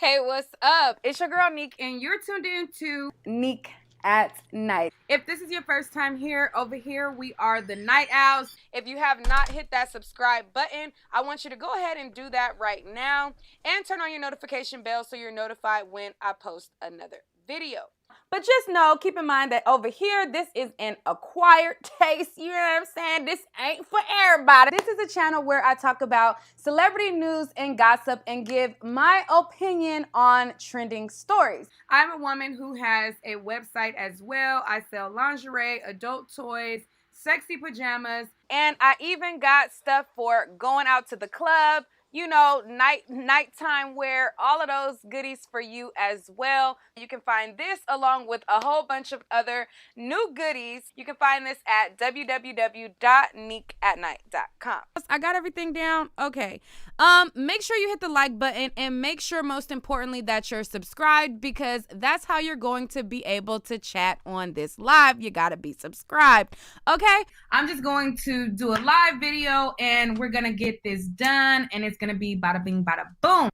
Hey, what's up? It's your girl Neek, and you're tuned in to Neek at Night. If this is your first time here, over here we are the Night Owls. If you have not hit that subscribe button, I want you to go ahead and do that right now and turn on your notification bell so you're notified when I post another video. But just know, keep in mind that over here, this is an acquired taste. You know what I'm saying? This ain't for everybody. This is a channel where I talk about celebrity news and gossip and give my opinion on trending stories. I'm a woman who has a website as well. I sell lingerie, adult toys, sexy pajamas, and I even got stuff for going out to the club, you know, nighttime wear, all of those goodies for you as well. You can find this along with a whole bunch of other new goodies. You can find this at www.neekatnight.com. I got everything down. Okay. Make sure you hit the like button and make sure most importantly that you're subscribed, because that's how you're going to be able to chat on this live. You got to be subscribed. Okay. I'm just going to do a live video and we're going to get this done, and it's going to be bada bing, bada boom.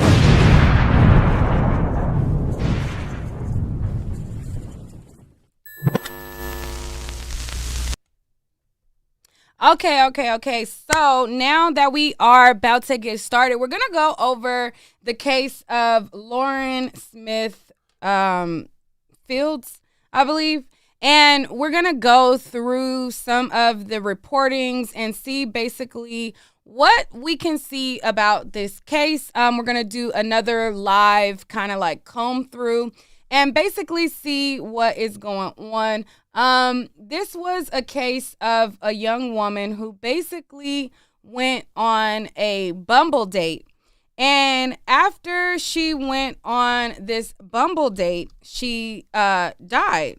Okay. So now that we are about to get started, we're going to go over the case of Lauren Smith Fields, I believe. And we're going to go through some of the reportings and see basically what we can see about this case. We're going to do another live kind of like comb through and basically see what is going on. This was a case of a young woman who basically went on a Bumble date. And after she went on this Bumble date, she died.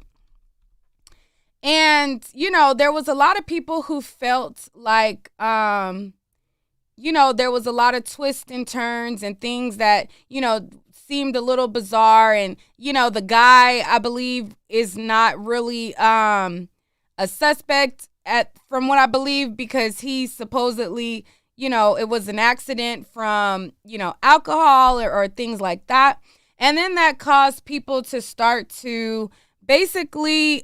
And, you know, there was a lot of people who felt like, you know, there was a lot of twists and turns and things that, you know, seemed a little bizarre. And, you know, the guy, I believe, is not really a suspect from what I believe, because he supposedly, you know, it was an accident from, you know, alcohol or things like that. And then that caused people to start to basically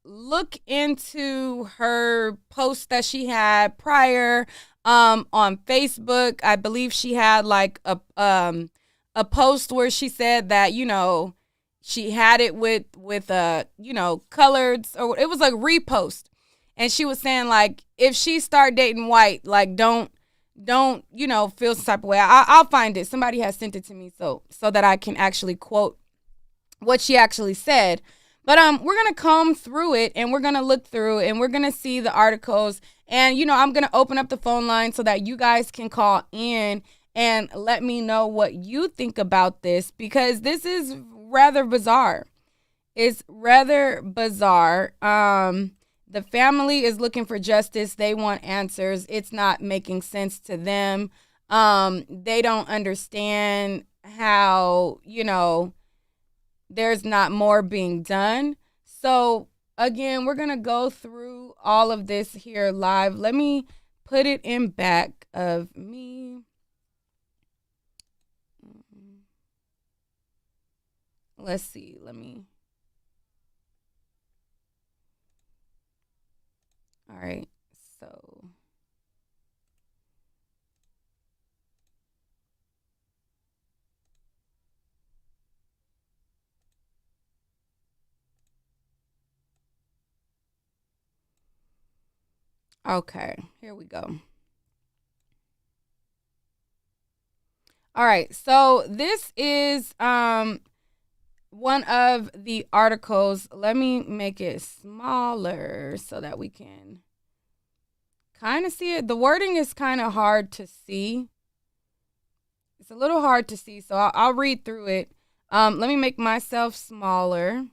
look into her post that she had prior on Facebook. I believe she had like a post where she said that, you know, she had it with you know, coloreds, or it was like repost. And she was saying like, if she start dating white, like don't, you know, feel some type of way. I'll find it. Somebody has sent it to me so that I can actually quote what she actually said. But we're going to comb through it and we're going to look through and we're going to see the articles. And, you know, I'm going to open up the phone line so that you guys can call in and let me know what you think about this, because this is rather bizarre. It's rather bizarre. The family is looking for justice. They want answers. It's not making sense to them. They don't understand how, you know, there's not more being done. So again, we're going to go through all of this here live. Let me put it in back of me. Let's see. All right. So okay, here we go. All right, so this is one of the articles. Let me make it smaller so that we can kind of see it. The wording is kind of hard to see. It's a little hard to see, so I'll read through it. Let me make myself smaller.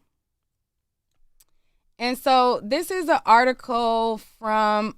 And so this is an article from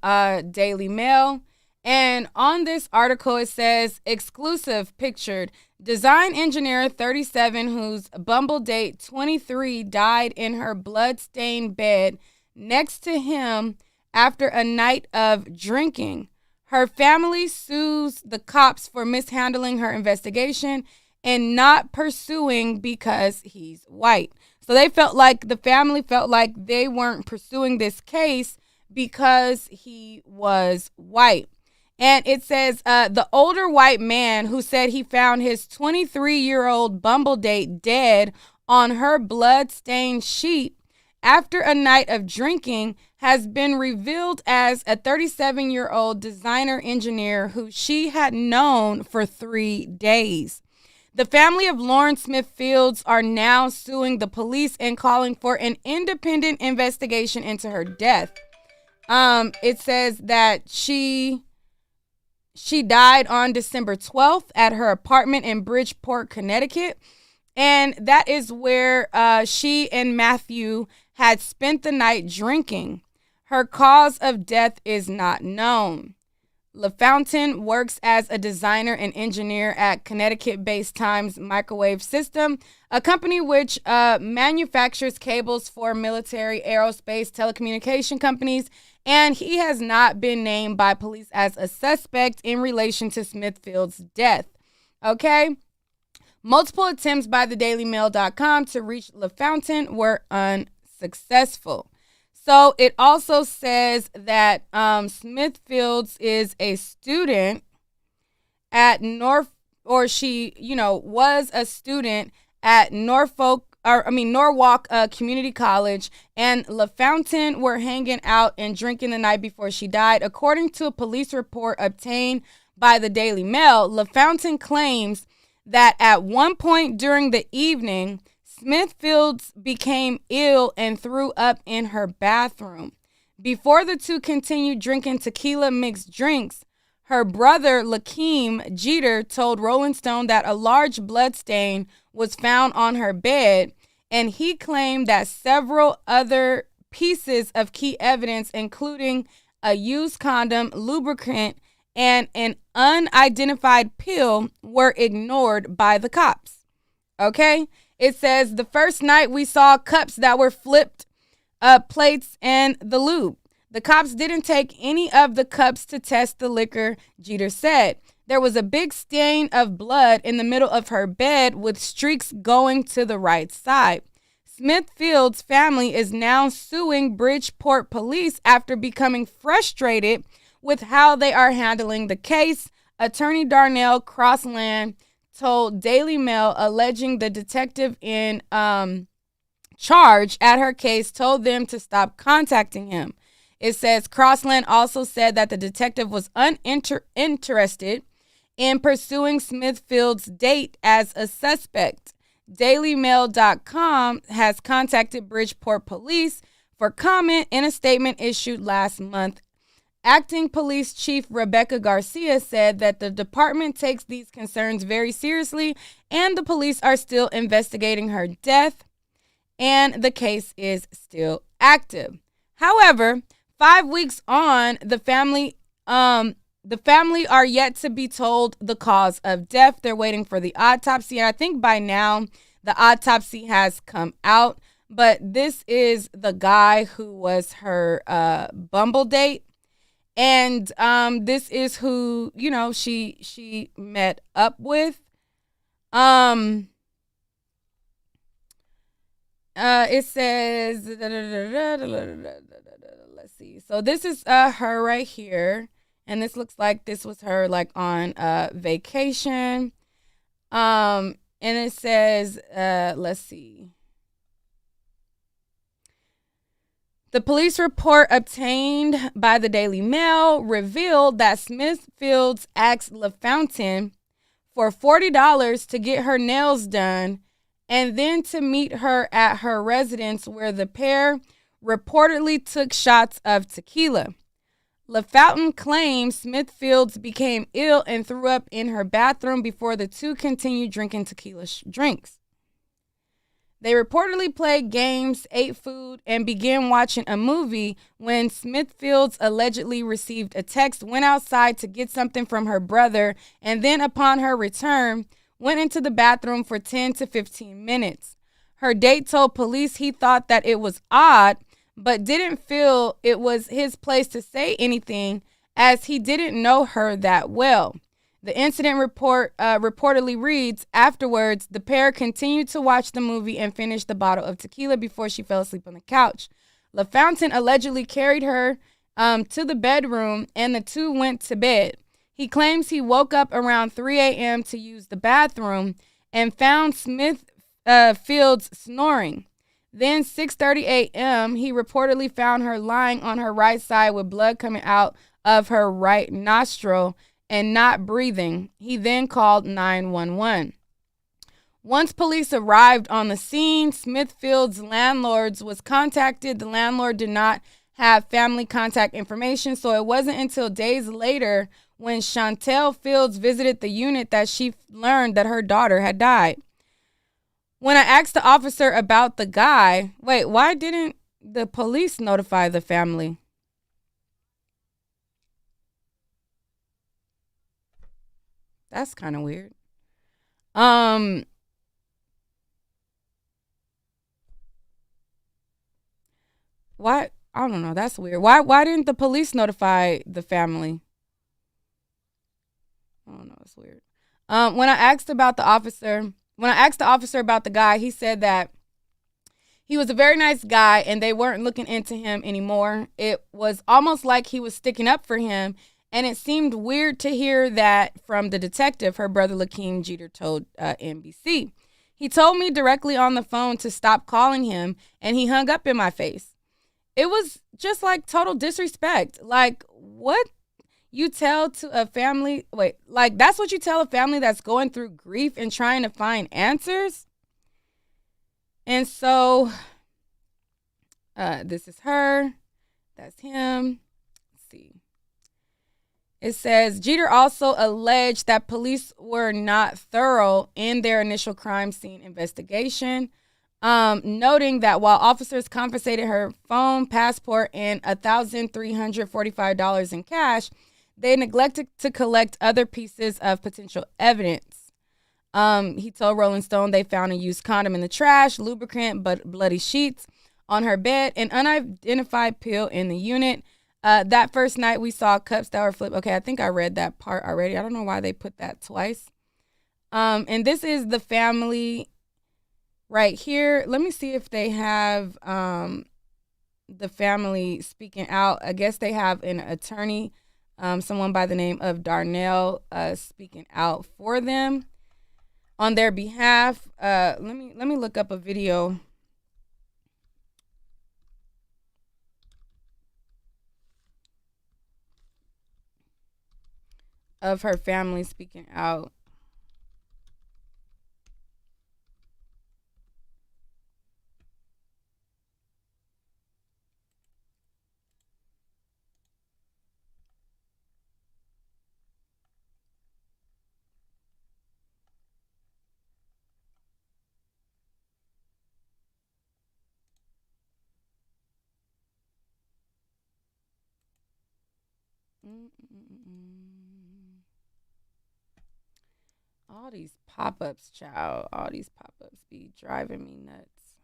Daily Mail. And on this article, it says, exclusive pictured, design engineer 37 whose Bumble date 23 died in her blood-stained bed next to him after a night of drinking. Her family sues the cops for mishandling her investigation, and not pursuing because he's white. So the family felt like they weren't pursuing this case because he was white. And it says the older white man who said he found his 23-year-old Bumble date dead on her blood-stained sheet after a night of drinking has been revealed as a 37-year-old designer engineer who she had known for 3 days. The family of Lauren Smith Fields are now suing the police and calling for an independent investigation into her death. It says that she died on December 12th at her apartment in Bridgeport, Connecticut. And that is where she and Matthew had spent the night drinking. Her cause of death is not known. LaFountain works as a designer and engineer at Connecticut-based Times Microwave System, a company which manufactures cables for military, aerospace, telecommunication companies, and he has not been named by police as a suspect in relation to Smithfield's death. Okay? Multiple attempts by the DailyMail.com to reach LaFountain were unsuccessful. So it also says that Smithfields is a student at was a student at Norwalk Community College, and LaFountain were hanging out and drinking the night before she died. According to a police report obtained by the Daily Mail, LaFountain claims that at one point during the evening, Smithfields became ill and threw up in her bathroom. Before the two continued drinking tequila mixed drinks, her brother, Lakeem Jeter, told Rolling Stone that a large blood stain was found on her bed, and he claimed that several other pieces of key evidence, including a used condom, lubricant, and an unidentified pill, were ignored by the cops. Okay? It says, the first night we saw cups that were flipped, plates, and the lube. The cops didn't take any of the cups to test the liquor, Jeter said. There was a big stain of blood in the middle of her bed with streaks going to the right side. Smithfield's family is now suing Bridgeport police after becoming frustrated with how they are handling the case. Attorney Darnell Crossland told Daily Mail, alleging the detective in charge at her case told them to stop contacting him. It says Crossland also said that the detective was uninterested in pursuing Smithfield's date as a suspect. DailyMail.com has contacted Bridgeport police for comment in a statement issued last month. Acting Police Chief Rebecca Garcia said that the department takes these concerns very seriously and the police are still investigating her death and the case is still active. However, 5 weeks on, the family are yet to be told the cause of death. They're waiting for the autopsy, and I think by now the autopsy has come out, but this is the guy who was her Bumble date. And this is who, she met up with. It says, let's see. So this is her right here. And this looks like this was her like on vacation. And it says, let's see. The police report obtained by the Daily Mail revealed that Smithfields asked LaFountain for $40 to get her nails done and then to meet her at her residence where the pair reportedly took shots of tequila. LaFountain claims Smithfields became ill and threw up in her bathroom before the two continued drinking tequila drinks. They reportedly played games, ate food, and began watching a movie when Smithfields allegedly received a text, went outside to get something from her brother, and then upon her return, went into the bathroom for 10 to 15 minutes. Her date told police he thought that it was odd, but didn't feel it was his place to say anything as he didn't know her that well. The incident report reportedly reads, afterwards, the pair continued to watch the movie and finish the bottle of tequila before she fell asleep on the couch. LaFountain allegedly carried her to the bedroom, and the two went to bed. He claims he woke up around 3 a.m. to use the bathroom and found Smith Fields snoring. Then 6:30 a.m., he reportedly found her lying on her right side with blood coming out of her right nostril and not breathing. He then called 911. Once police arrived on the scene, Smithfield's landlord was contacted. The landlord did not have family contact information, so it wasn't until days later when Chantel Fields visited the unit that she learned that her daughter had died. When I asked the officer about the guy, why didn't the police notify the family? That's kind of weird. Why? I don't know. That's weird. Why didn't the police notify the family? I don't know. It's weird. When I asked the officer about the guy, he said that he was a very nice guy and they weren't looking into him anymore. It was almost like he was sticking up for him. And it seemed weird to hear that from the detective, her brother Lakeem Jeter told NBC. He told me directly on the phone to stop calling him, and he hung up in my face. It was just like total disrespect. Like, what you tell to a family? That's what you tell a family that's going through grief and trying to find answers? And so, this is her. That's him. Let's see. It says, Jeter also alleged that police were not thorough in their initial crime scene investigation, noting that while officers confiscated her phone, passport, and $1,345 in cash, they neglected to collect other pieces of potential evidence. He told Rolling Stone they found a used condom in the trash, lubricant, but bloody sheets on her bed, an unidentified pill in the unit. That first night we saw cups that were flipped. Okay, I think I read that part already. I don't know why they put that twice. And this is the family right here. Let me see if they have the family speaking out. I guess they have an attorney, someone by the name of Darnell, speaking out for them on their behalf. Let me look up a video. Of her family speaking out. All these pop-ups, child. All these pop-ups be driving me nuts.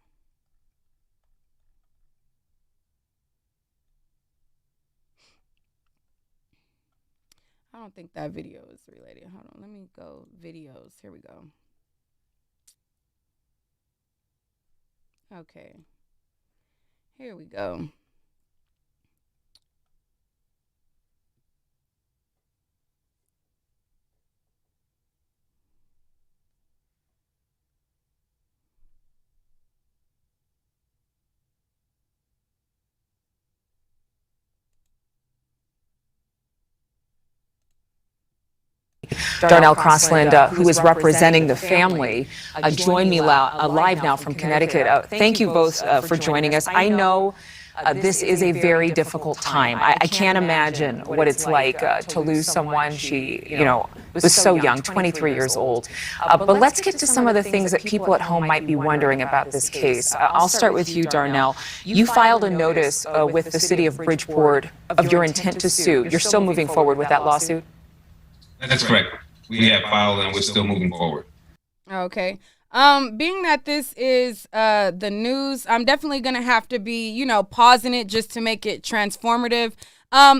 I don't think that video is related. Hold on. Let me go videos. Here we go. Okay. Here we go. Darnell Crossland, who is representing the family, joined me live now from Connecticut. Thank you both for joining us. I know this is a very difficult time. I can't imagine what it's like to lose someone. She, was so young, 23 years old. But let's get to some of the things that people at home might be wondering about this case. I'll start with you, Darnell. You filed a notice with the city of Bridgeport of your intent to sue. You're still moving forward with that lawsuit? That's correct. We have filed and we're still moving forward. Okay. Being that this is the news, I'm definitely going to have to be, pausing it just to make it transformative.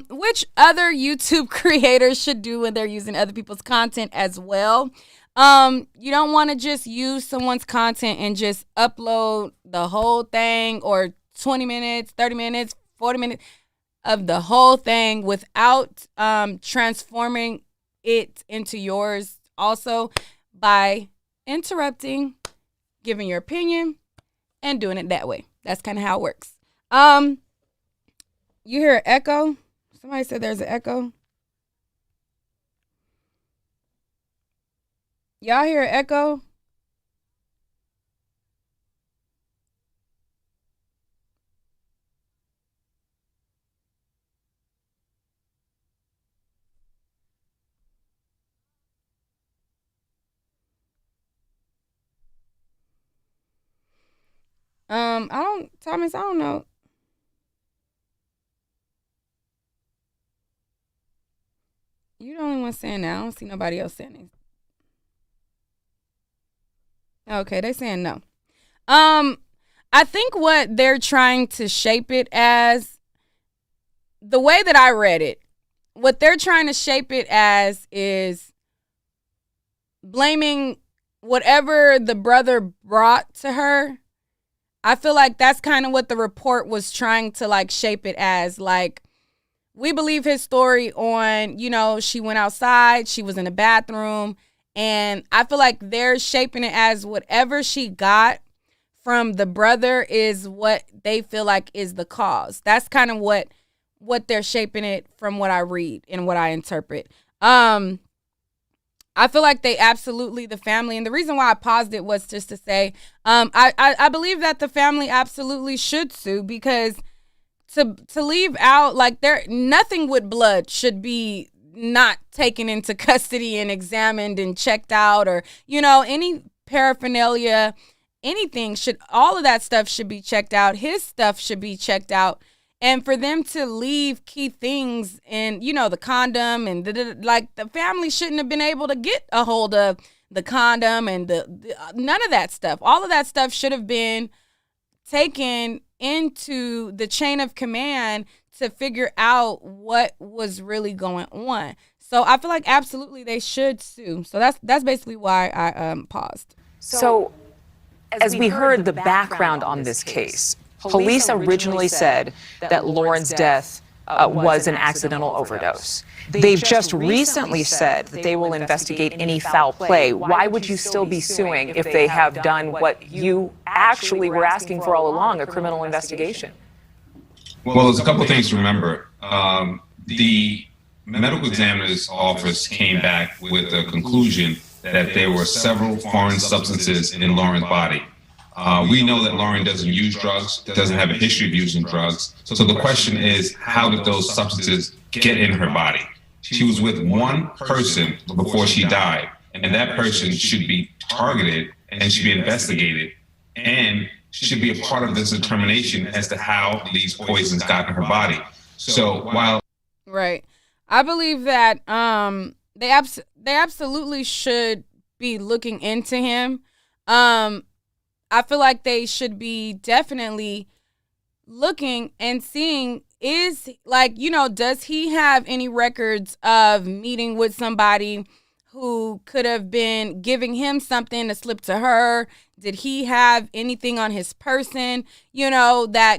which other YouTube creators should do when they're using other people's content as well. You don't want to just use someone's content and just upload the whole thing, or 20 minutes, 30 minutes, 40 minutes of the whole thing without transforming it into yours also by interrupting, giving your opinion, and doing it that way. That's kind of how it works. You hear an echo? Somebody said there's an echo. Y'all hear an echo? Thomas, I don't know. You're the only one saying that. I don't see nobody else saying it. Okay, they saying no. I think what they're trying to shape it as, the way that I read it, what they're trying to shape it as is blaming whatever the brother brought to her. I feel like that's kind of what the report was trying to like shape it as. Like, we believe his story on, she went outside, she was in the bathroom, and I feel like they're shaping it as whatever she got from the brother is what they feel like is the cause. That's kind of what they're shaping it from what I read and what I interpret. I feel like they absolutely, the family, and the reason why I paused it was just to say, I believe that the family absolutely should sue, because to leave out, like, nothing with blood should be not taken into custody and examined and checked out, or, any paraphernalia, anything all of that stuff should be checked out. His stuff should be checked out. And for them to leave key things and, the condom and the family shouldn't have been able to get a hold of the condom and none of that stuff. All of that stuff should have been taken into the chain of command to figure out what was really going on. So I feel like absolutely they should sue. So that's basically why I paused. So as we heard the background on this case, police originally said that Lauren's death was an accidental overdose. They've just recently said that they will investigate any foul play. Why would you still be suing if they have done what you actually were asking for all along, a criminal investigation? Well, there's a couple things to remember. The medical examiner's office came back with a conclusion that there were several foreign substances in Lauren's body. We know that Lauren doesn't use drugs, doesn't have a history of using drugs. So the question is, how did those substances get in her body? She was with one person before she died, and that person should be targeted and should be investigated, and should be a part of this determination as to how these poisons got in her body. So while... Right. I believe that they absolutely should be looking into him. I feel like they should be definitely looking and seeing, does he have any records of meeting with somebody who could have been giving him something to slip to her? Did he have anything on his person, that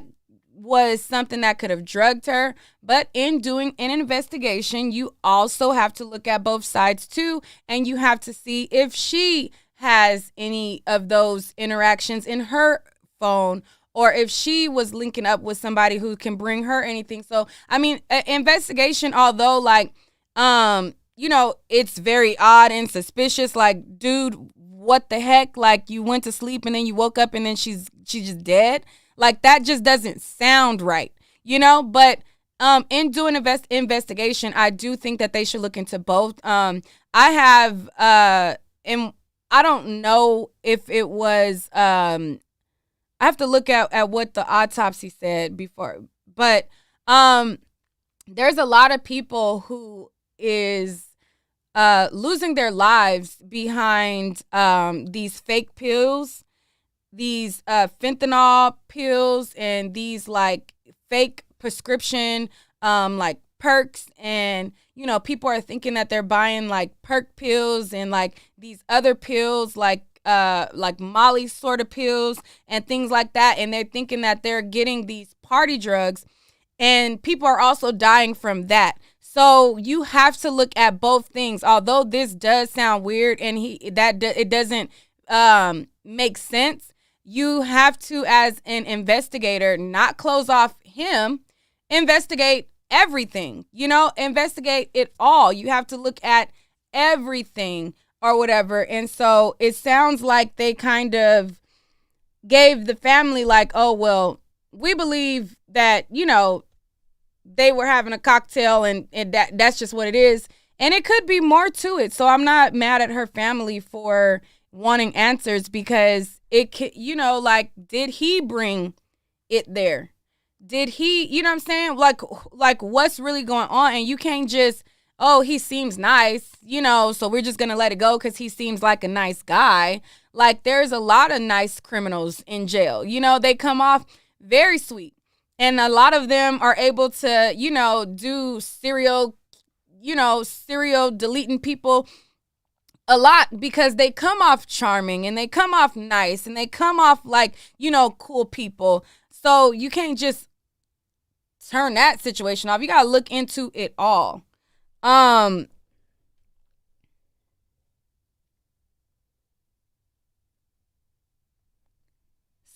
was something that could have drugged her? But in doing an investigation, you also have to look at both sides too, and you have to see if she has any of those interactions in her phone, or if she was linking up with somebody who can bring her anything. So, I mean, investigation, although it's very odd and suspicious, like, dude, what the heck? Like, you went to sleep and then you woke up and then she's just dead. Like, that just doesn't sound right, but in doing investigation, I do think that they should look into both. I don't know if it was, I have to look at what the autopsy said before, but there's a lot of people who is losing their lives behind these fake pills, these fentanyl pills, and these like fake prescription perks, and people are thinking that they're buying like perk pills and like these other pills like Molly sort of pills and things like that, and they're thinking that they're getting these party drugs, and people are also dying from that. So you have to look at both things. Although this does sound weird and it doesn't make sense, you have to, as an investigator, not close off him. Investigate everything, investigate it all. You have to look at everything or whatever. And so it sounds like they kind of gave the family like, oh, well, we believe that, they were having a cocktail and that's just what it is. And it could be more to it. So I'm not mad at her family for wanting answers, because like, did he bring it there? Did he, you know what I'm saying? Like what's really going on? And you can't just, oh, he seems nice, so we're just going to let it go because he seems like a nice guy. Like, there's a lot of nice criminals in jail. They come off very sweet. And a lot of them are able to, do serial deleting people a lot because they come off charming and they come off nice and they come off like, cool people. So you can't just turn that situation off. You got to look into it all.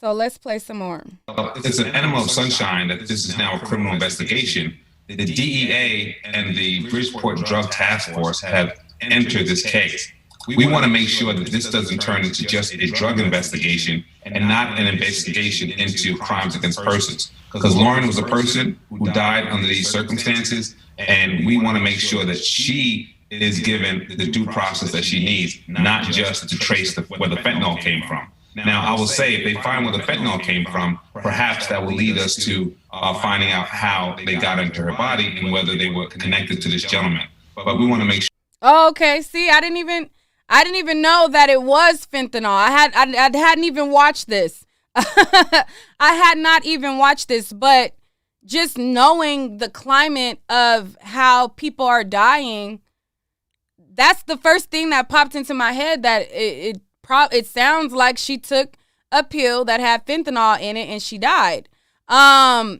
So let's play some more. It's an enema of sunshine that this is now a criminal investigation. The DEA and the Bridgeport Drug Task Force have entered this case. We want to make sure that this doesn't turn into just a drug investigation and not an investigation into crimes against persons. Because Lauren was a person who died under these circumstances, and we want to make sure that she is given the due process that she needs, not just to trace where the fentanyl came from. Now, I will say, if they find where the fentanyl came from, perhaps that will lead us to finding out how they got into her body and whether they were connected to this gentleman. But we want to make sure. Oh, okay. See, I didn't even know that it was fentanyl. I hadn't even watched this. I had not even watched this, but just knowing the climate of how people are dying, that's the first thing that popped into my head, that it sounds like she took a pill that had fentanyl in it and she died. So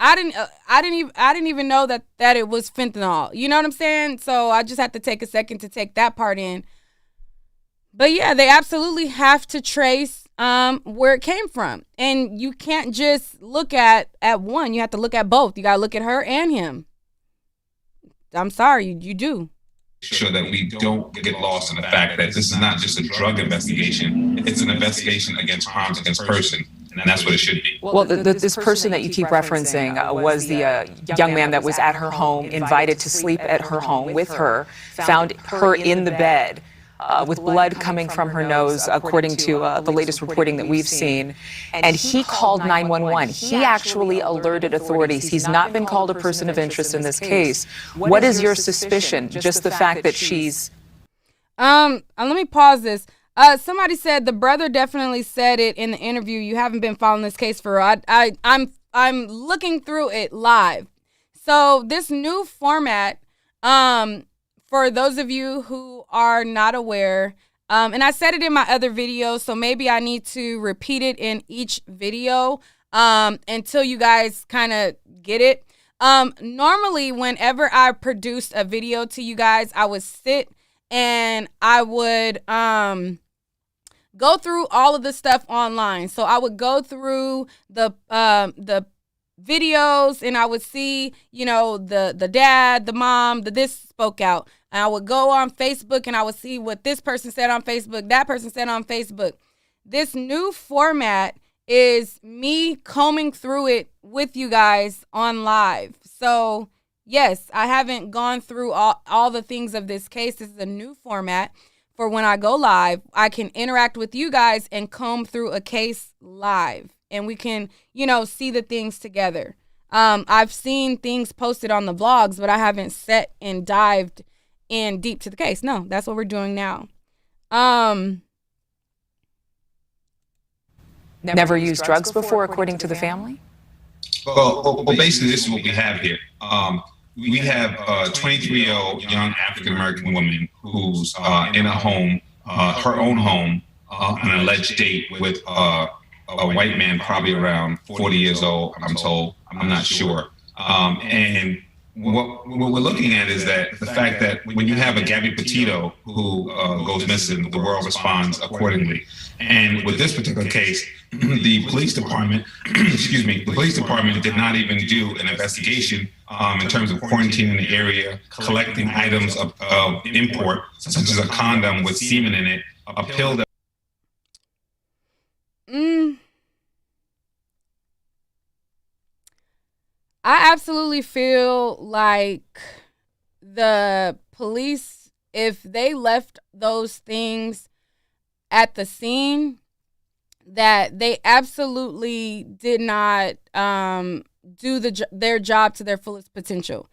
I didn't even know that it was fentanyl. You know what I'm saying? So I just have to take a second to take that part in. But yeah, they absolutely have to trace where it came from. And you can't just look at one. You have to look at both. You got to look at her and him. I'm sorry, you do. Sure that we don't get lost in the fact that this is not just a drug investigation. It's an investigation against crimes against person. And that's what it should be. Well, this person that you keep referencing was the young man that was at her home, invited to sleep at her home with her, found her in the bed with blood coming from her nose, according to the latest reporting that we've seen. And he called 911. He actually alerted authorities. He's not been called a person of interest in this case. What is your suspicion? Just the fact that she's... Let me pause this. Somebody said the brother definitely said it in the interview. You haven't been following this case for I'm looking through it live. So this new format, for those of you who are not aware, and I said it in my other video, so maybe I need to repeat it in each video until you guys kind of get it. Normally, whenever I produced a video to you guys, I would sit and I would go through all of the stuff online. So I would go through the videos and I would see, the dad, the mom, this spoke out. And I would go on Facebook and I would see what this person said on Facebook, that person said on Facebook. This new format is me combing through it with you guys on live. So yes, I haven't gone through all the things of this case. This is a new format for when I go live. I can interact with you guys and comb through a case live. And we can, see the things together. I've seen things posted on the vlogs, but I haven't sat and dived in deep to the case. No, that's what we're doing now. never used drugs before, according to the family? Well, basically, this is what we have here. We have a 23-year-old young African-American woman who's in a home, her own home, on an alleged date with a white man, probably around 40 years old, I'm told. I'm not sure. And what we're looking at is that the fact that when you have a Gabby Petito who goes missing, the world responds accordingly. And with this particular case, the police department, the police department did not even do an investigation in terms of quarantining the area, collecting items of import, such as a condom with semen in it, a pill that. I absolutely feel like the police, if they left those things at the scene, that they absolutely did not do their job to their fullest potential.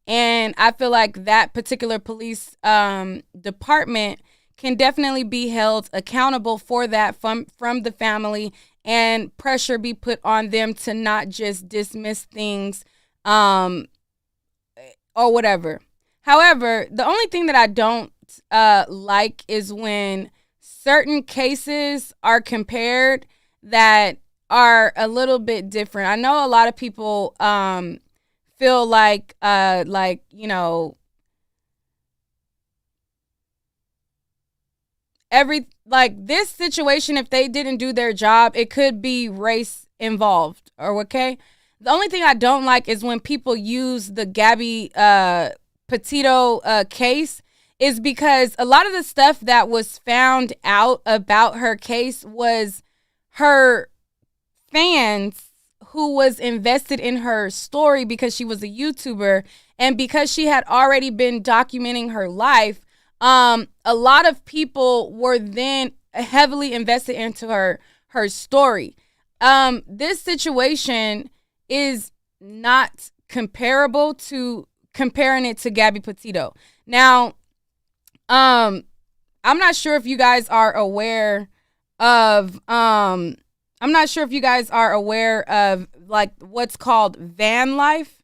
And I feel like that particular police department can definitely be held accountable for that from the family, and pressure be put on them to not just dismiss things or whatever. However, the only thing that I don't like is when certain cases are compared that are a little bit different. I know a lot of people feel like this situation, if they didn't do their job, it could be race involved, or okay? The only thing I don't like is when people use the Gabby Petito case, is because a lot of the stuff that was found out about her case was her fans who was invested in her story because she was a YouTuber, and because she had already been documenting her life. A lot of people were then heavily invested into her story. This situation is not comparable to comparing it to Gabby Petito. Now, I'm not sure if you guys are aware of like what's called van life.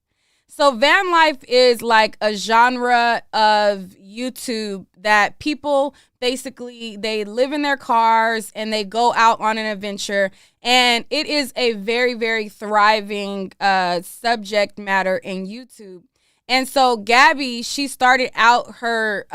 So van life is like a genre of YouTube that people basically, they live in their cars and they go out on an adventure. And it is a very, very thriving subject matter in YouTube. And so Gabby, she started out her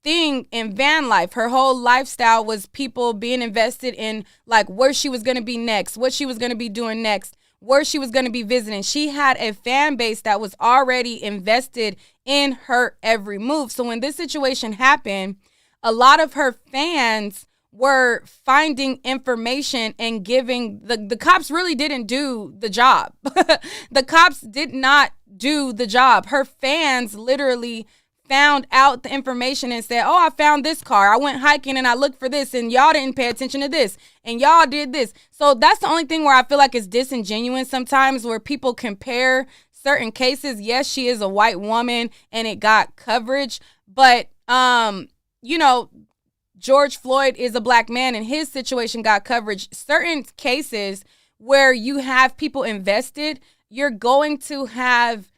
thing in van life. Her whole lifestyle was people being invested in like where she was going to be next, what she was going to be doing next, where she was going to be visiting. She had a fan base that was already invested in her every move. So when this situation happened, a lot of her fans were finding information and giving the cops really didn't do the job. The cops did not do the job. Her fans literally found out the information and said, oh, I found this car. I went hiking and I looked for this, and y'all didn't pay attention to this, and y'all did this. So that's the only thing where I feel like it's disingenuous sometimes, where people compare certain cases. Yes, she is a white woman and it got coverage, but George Floyd is a black man and his situation got coverage. Certain cases where you have people invested, you're going to have,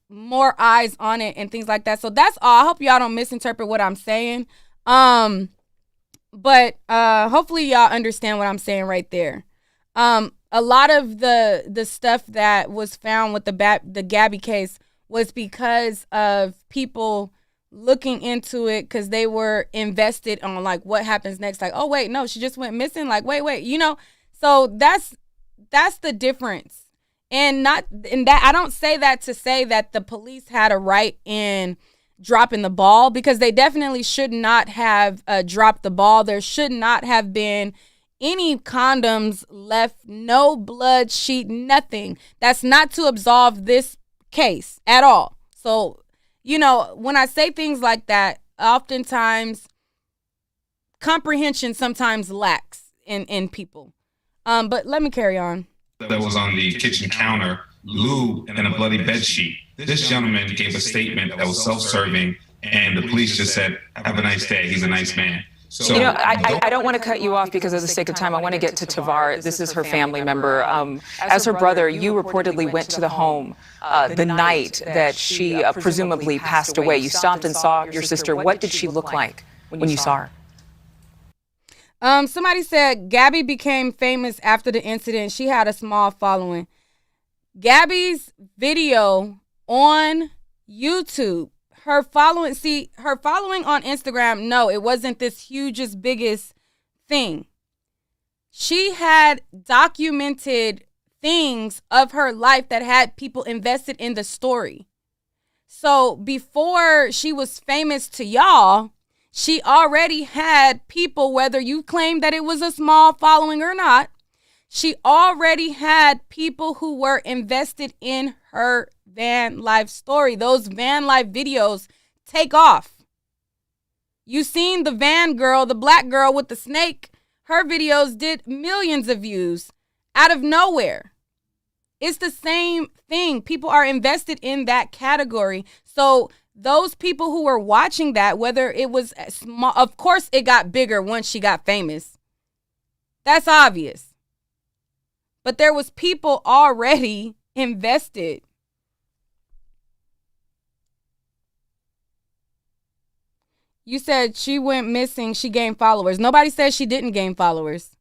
more eyes on it and things like that. So that's all. I hope y'all don't misinterpret what I'm saying. But hopefully y'all understand what I'm saying right there. A lot of the stuff that was found with the Gabby case was because of people looking into it because they were invested on like what happens next. Like, oh wait, no, she just went missing. Like, wait, So that's the difference. And that I don't say that to say that the police had a right in dropping the ball, because they definitely should not have dropped the ball. There should not have been any condoms left, no blood sheet, nothing. That's not to absolve this case at all. So, when I say things like that, oftentimes comprehension sometimes lacks in people. But let me carry on. That was on the kitchen counter, lube, and a bloody bed sheet. This gentleman gave a statement that was self-serving, and the police just said, have a nice day, he's a nice man. So You know, I don't want to cut you off because of the sake of time. I want to get to Tavar. This is her family member. As her brother, you reportedly went to the home the night that she presumably passed away. You stopped and saw your sister. What did she look like when you saw her? Somebody said Gabby became famous after the incident. She had a small following. Gabby's video on YouTube, her following on Instagram, no, it wasn't this hugest, biggest thing. She had documented things of her life that had people invested in the story. So before she was famous to y'all, she already had people, whether you claim that it was a small following or not, she already had people who were invested in her van life story. Those van life videos take off. You seen the van girl, the black girl with the snake. Her videos did millions of views out of nowhere. It's the same thing. People are invested in that category. So those people who were watching that, whether it was small, of course it got bigger once she got famous. That's obvious. But there was people already invested. You said she went missing, she gained followers. Nobody said she didn't gain followers.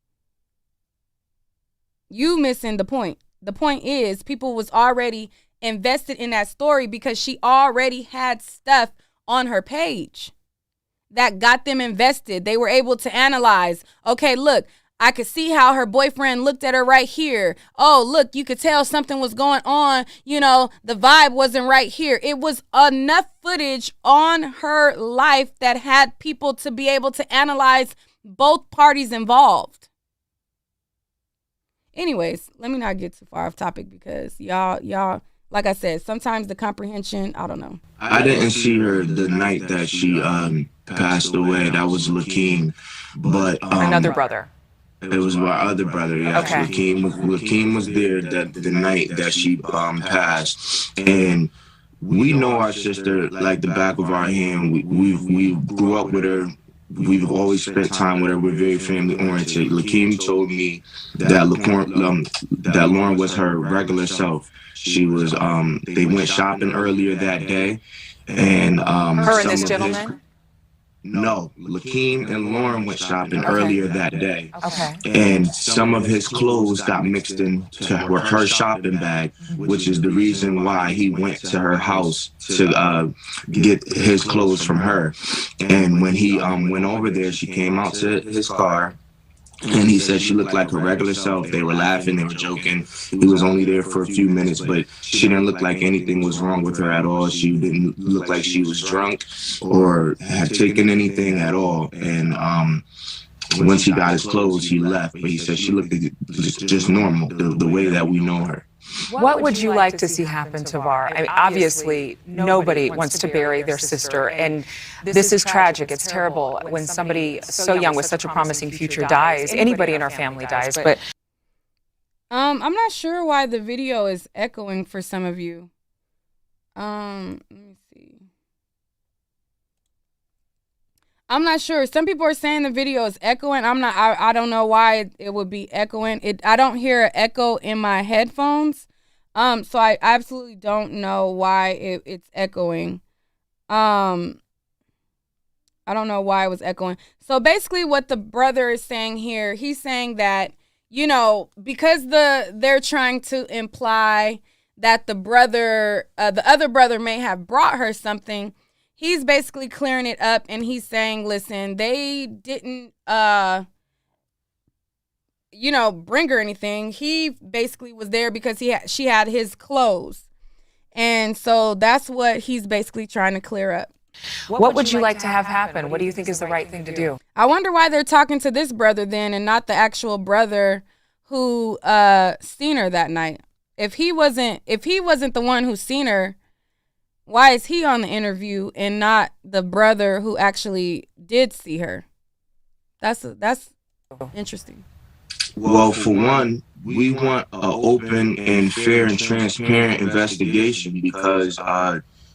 You missing the point. The point is people was already invested in that story because she already had stuff on her page that got them invested. They were able to analyze, okay, look, I could see how her boyfriend looked at her right here. Oh, look, you could tell something was going on. You know, the vibe wasn't right here. It was enough footage on her life that had people to be able to analyze both parties involved. Anyways, let me not get too far off topic because y'all, like I said, sometimes the comprehension, I don't know. I didn't see her the night that she passed away. That was Lakeem, but Another brother. It was my other brother, yes. Okay. Lakeem was there the night that she passed, and we know our sister like the back of our hand. We grew up with her. We've always spent time with her. We're very family oriented. Lakeem told me that Lauren was her regular self. She was they went shopping earlier that day, and Her and this gentleman? No, Lakeem and Lauren went shopping earlier that day. Okay. And some of his clothes got mixed into her shopping bag, which is the reason why he went to her house to get his clothes from her. And when he went over there, she came out to his car. And he said she looked like her regular self. They were laughing, they were joking. He was only there for a few minutes, but she didn't look like anything was wrong with her at all. She didn't look like she was drunk or had taken anything at all. And once he got his clothes, he left. But he said she looked just normal, the way that we know her. What would you like to see happen to Var? I mean, obviously, nobody wants to bury their sister, and this is tragic. It's terrible when somebody so young with such a promising future dies. Anybody in our family dies, but I'm not sure why the video is echoing for some of you. Let me see. I'm not sure. Some people are saying the video is echoing. I don't know why it would be echoing. I don't hear an echo in my headphones. So I absolutely don't know why it's echoing. I don't know why it was echoing. So basically what the brother is saying here, he's saying that, you know, because they're trying to imply that the other brother may have brought her something. He's basically clearing it up, and he's saying, listen, they didn't, bring her anything. He basically was there because she had his clothes. And so that's what he's basically trying to clear up. what would you like to have happen? What do you think is the right thing to do? I wonder why they're talking to this brother then and not the actual brother who seen her that night. If he wasn't the one who seen her, why is he on the interview and not the brother who actually did see her? That's interesting. Well, for one, we want an open and fair and transparent investigation because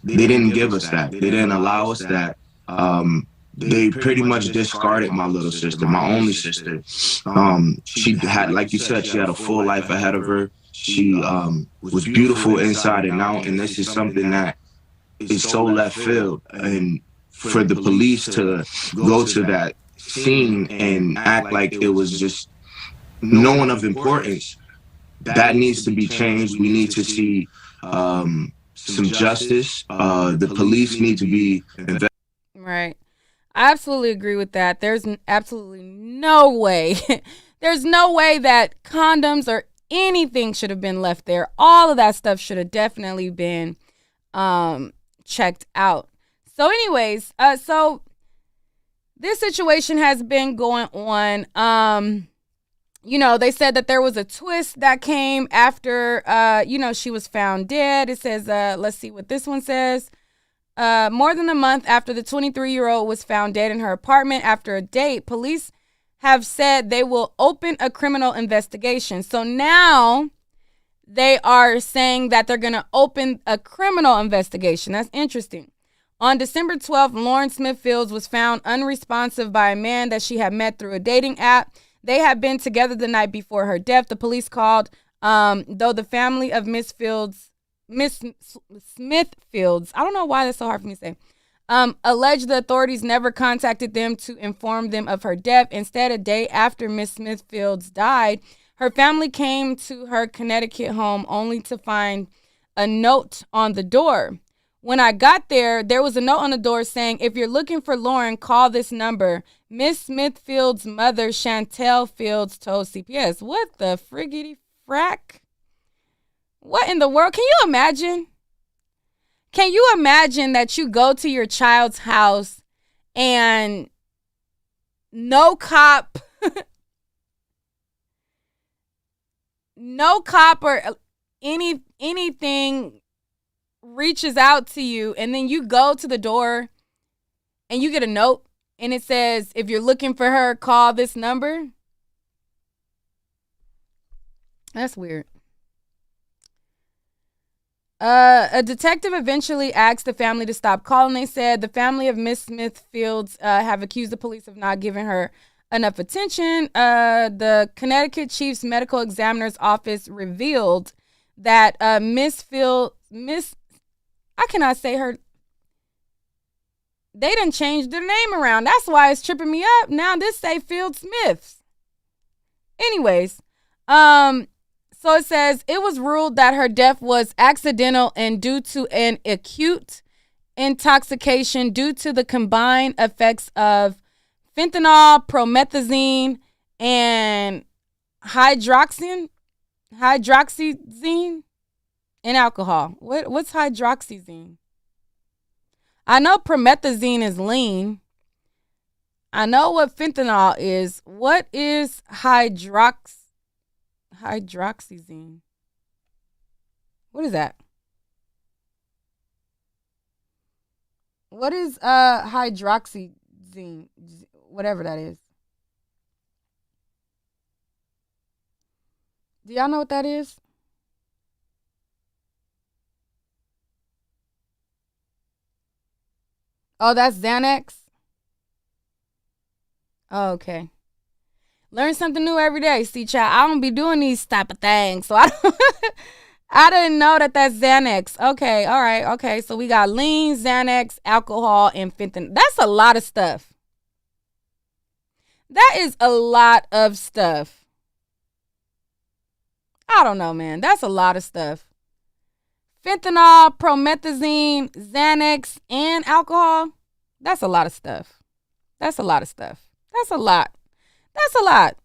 they didn't give us that. They didn't allow us that. they pretty much discarded my little sister, my only sister. She had, like you said, she had a full life ahead of her. She was beautiful inside and out, and this is something that is so left field. And for the police to go to that scene and act like it was just no one of importance, that needs to be changed. We need to see some justice. The police need to be investigated. Right. I absolutely agree with that. There's absolutely no way. There's no way that condoms or anything should have been left there. All of that stuff should have definitely been checked out. So anyways, so this situation has been going on. You know, they said that there was a twist that came after, she was found dead. It says, let's see what this one says. More than a month after the 23-year-old was found dead in her apartment after a date, police have said they will open a criminal investigation. So now they are saying that they're going to open a criminal investigation. That's interesting. On December 12th, Lauren Smith Fields was found unresponsive by a man that she had met through a dating app. They had been together the night before her death. The police called, though the family of Miss Smith Fields, I don't know why that's so hard for me to say, alleged the authorities never contacted them to inform them of her death. Instead, a day after Miss Smith Fields died, her family came to her Connecticut home only to find a note on the door. When I got there, there was a note on the door saying, if you're looking for Lauren, call this number. Miss Smith Fields' mother, Chantel Fields, told CPS. What the friggity frack? What in the world? Can you imagine? Can you imagine that you go to your child's house and no cop or anything reaches out to you, and then you go to the door and you get a note and it says, if you're looking for her, call this number? That's weird. A detective eventually asked the family to stop calling. They said the family of Miss Smith Fields have accused the police of not giving her enough attention. The Connecticut Chief's Medical Examiner's Office revealed that I cannot say her. They done changed their name around. That's why it's tripping me up. Now this say Field Smiths. Anyways, so it says it was ruled that her death was accidental and due to an acute intoxication due to the combined effects of fentanyl, promethazine, and hydroxyzine and alcohol. What's hydroxyzine? I know promethazine is lean. I know what fentanyl is. What is hydroxyzine? What is that? What is hydroxyzine? Whatever that is. Do y'all know what that is? Oh, that's Xanax? Oh, okay. Learn something new every day. See, child, I don't be doing these type of things. So I didn't know that that's Xanax. Okay, all right, okay. So we got lean, Xanax, alcohol, and fentanyl. That's a lot of stuff. That is a lot of stuff. I don't know, man. That's a lot of stuff. Fentanyl, promethazine, Xanax, and alcohol. That's a lot of stuff. That's a lot of stuff. That's a lot. That's a lot.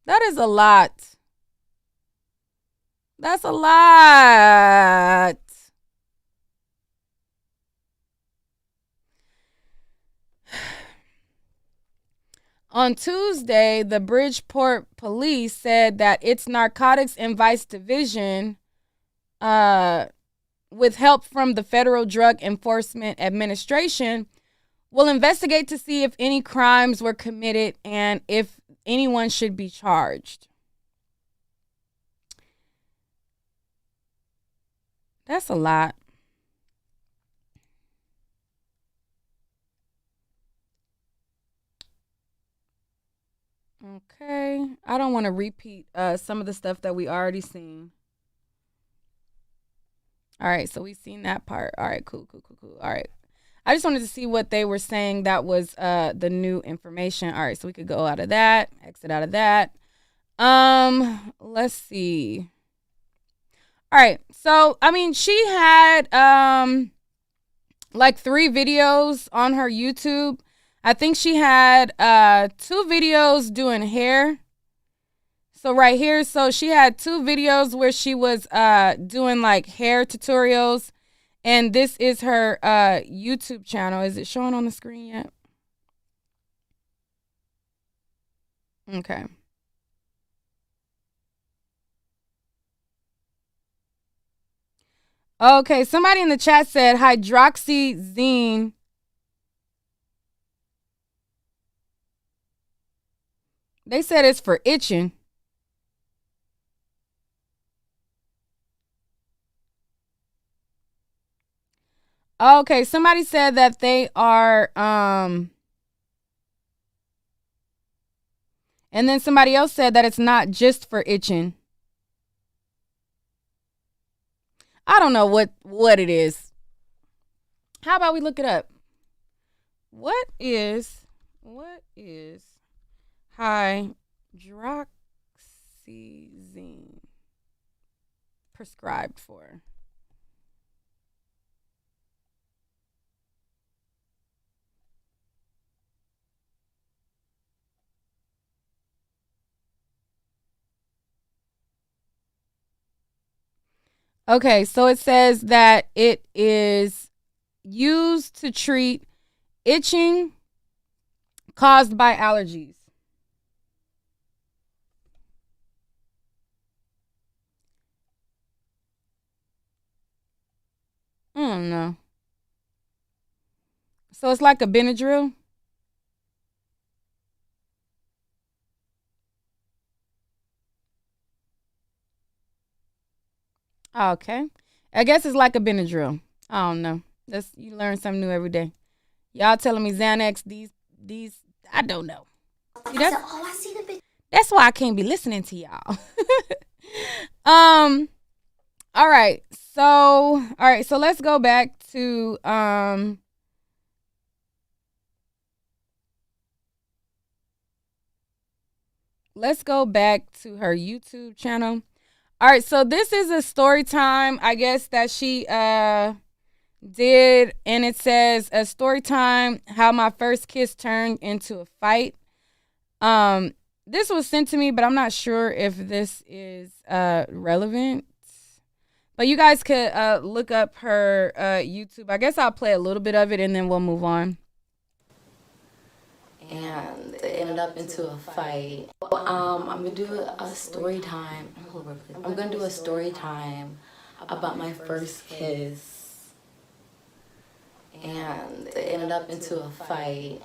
That is a lot. That's a lot. On Tuesday, the Bridgeport police said that its Narcotics and Vice Division, with help from the Federal Drug Enforcement Administration, will investigate to see if any crimes were committed and if anyone should be charged. That's a lot. Okay. I don't want to repeat some of the stuff that we already seen. All right, so we seen that part. All right, cool. All right. I just wanted to see what they were saying that was the new information. All right, so we could go out of that, exit out of that. Let's see. All right. So, I mean, she had like 3 videos on her YouTube. I think she had 2 videos doing hair. So right here, so she had 2 videos where she was doing like hair tutorials, and this is her YouTube channel. Is it showing on the screen yet? Okay. Okay, somebody in the chat said hydroxyzine. They said it's for itching. Okay, somebody said that they are and then somebody else said that it's not just for itching. I don't know what it is. How about we look it up? What is hydroxyzine prescribed for? Okay, so it says that it is used to treat itching caused by allergies. I don't know. So it's like a Benadryl? Okay. I guess it's like a Benadryl. I don't know. You learn something new every day. Y'all telling me Xanax, these I don't know. See, that's why I can't be listening to y'all. All right. So let's go back to her YouTube channel. All right, so this is a story time, I guess, that she did, and it says a story time, how my first kiss turned into a fight. This was sent to me, but I'm not sure if this is relevant. But you guys could look up her YouTube. I guess I'll play a little bit of it, and then we'll move on. And it ended up into a fight. I'm gonna do a story time. I'm gonna do a story time about my first kiss, and it ended up into a fight.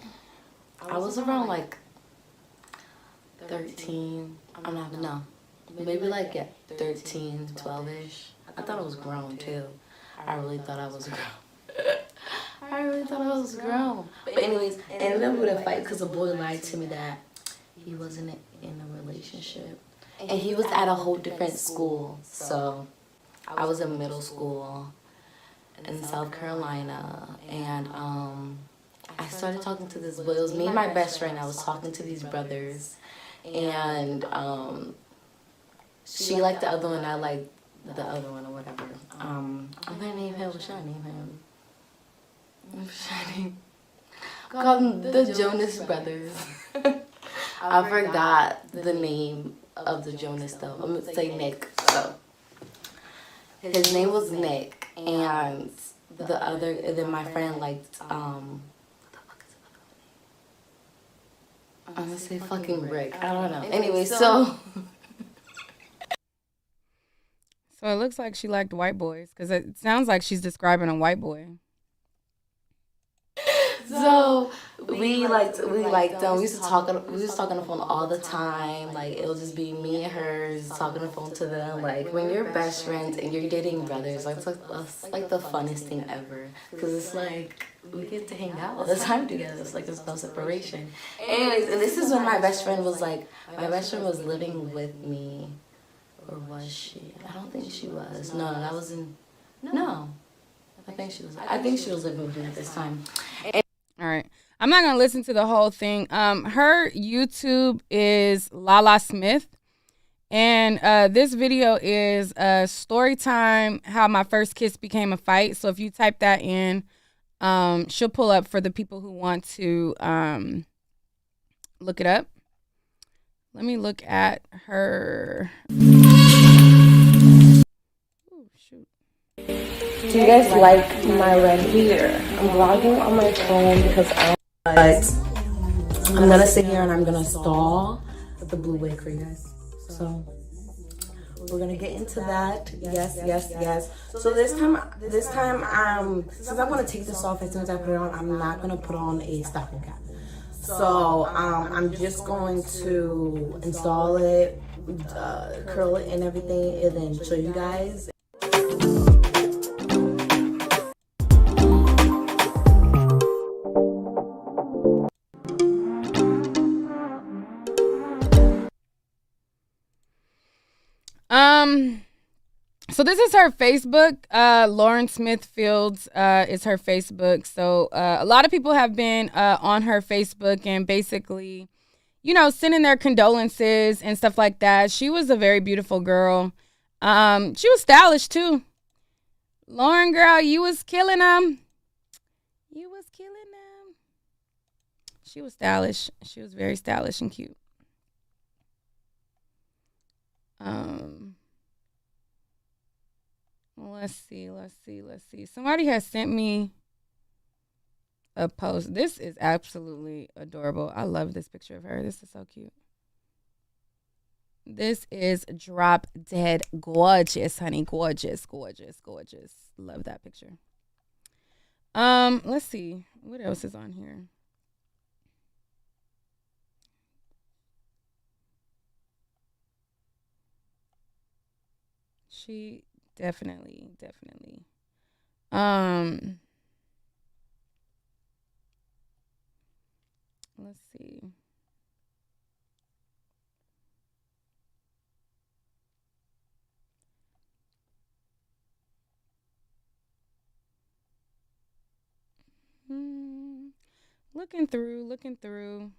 I was around like 13. Maybe like 13, 12ish. I thought I was grown too. I really thought I was grown. But anyways, I ended up with a fight because a boy lied to me that he wasn't in a relationship. And he was at a whole different school. So I was in middle school in South Carolina. And I started talking to this boy. It was me and my best friend. I was talking to these brothers. And she liked the other one. I liked the other one or whatever. I'm gonna name him. What should I name him? Call them the Jonas Brothers. I forgot the name of the Jonas though. I'm gonna say Nick. So his name was Nick, and then my friend liked I'm gonna say fucking Rick. I don't know. Anyway, so it looks like she liked white boys, because it sounds like she's describing a white boy. So we liked we used to talk on the phone all the time. Like it'll just be me and her just talking on the phone to them. Like when you're best friends and you're dating brothers, like that's like the funnest thing ever. Because it's like we get to hang out all the time together. It's like there's no separation. Anyways, and this is when my best friend was living with me, or was she? I don't think she was. No, that was in. No, I think she was. I think she was living with me at this time. All right. I'm not going to listen to the whole thing. Her YouTube is Lala Smith. And this video is story time, how my first kiss became a fight. So if you type that in, she'll pull up for the people who want to look it up. Let me look at her. Oh, shoot. Do you guys like my red hair? I'm vlogging on my phone because I'm gonna sit here and I'm gonna stall with the blue wig for you guys. So we're gonna get into that. Yes. So this time, since I'm gonna take this off as soon as I put it on, I'm not gonna put on a stocking cap. So I'm just going to install it, curl it and everything, and then show you guys. So this is her Facebook. Lauren Smith Fields is her Facebook. So a lot of people have been on her Facebook and basically, sending their condolences and stuff like that. She was a very beautiful girl. She was stylish too. Lauren, girl, you was killing them. She was stylish. She was very stylish and cute. Let's see. Somebody has sent me a post. This is absolutely adorable. I love this picture of her. This is so cute. This is drop dead gorgeous, honey. Gorgeous. Love that picture. Let's see. What else is on here? She definitely. Let's see. Looking through.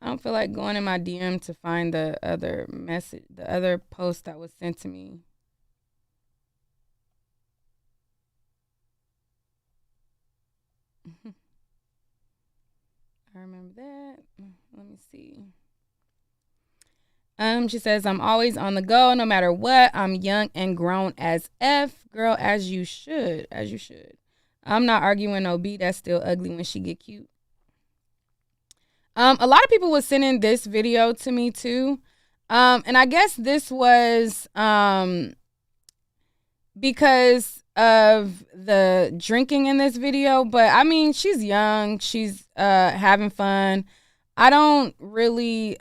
I don't feel like going in my DM to find the other message, the other post that was sent to me. I remember that. Let me see. She says, I'm always on the go, no matter what. I'm young and grown as F. Girl, as you should. I'm not arguing no B that's still ugly when she get cute. A lot of people were sending this video to me too. And I guess this was because of the drinking in this video. But I mean, she's young. She's having fun. I don't really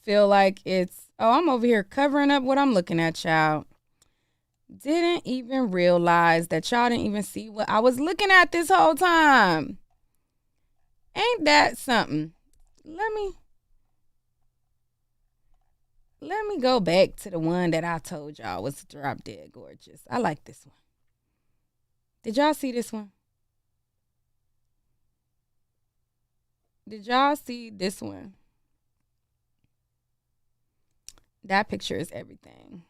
feel like it's, I'm over here covering up what I'm looking at, y'all. Didn't even realize that y'all didn't even see what I was looking at this whole time. Ain't that something? Let me go back to the one that I told y'all was drop dead gorgeous. I like this one. Did y'all see this one? Did y'all see this one? That picture is everything.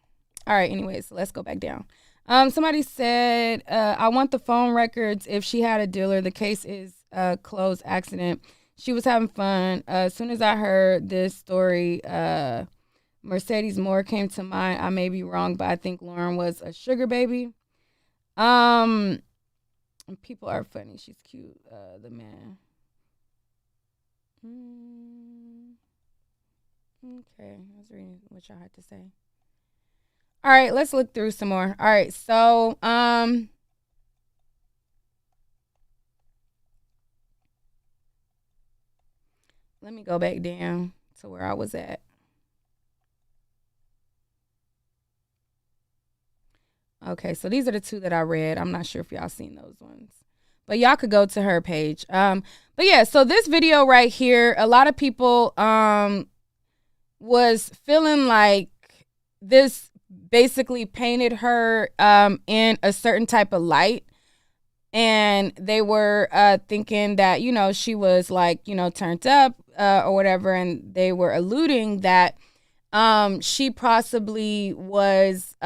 All right, anyways, so let's go back down. Somebody said, I want the phone records if she had a dealer. The case is a closed accident. She was having fun. As soon as I heard this story, Mercedes Moore came to mind. I may be wrong, but I think Lauren was a sugar baby. People are funny. She's cute. The man. Okay, I was reading what y'all had to say. All right, let's look through some more. All right, so let me go back down to where I was at. Okay, so these are the two that I read. I'm not sure if y'all seen those ones, but y'all could go to her page. But yeah, so this video right here, a lot of people was feeling like this basically painted her in a certain type of light, and they were thinking that, you know, she was like, you know, turned up or whatever, and they were alluding that she possibly was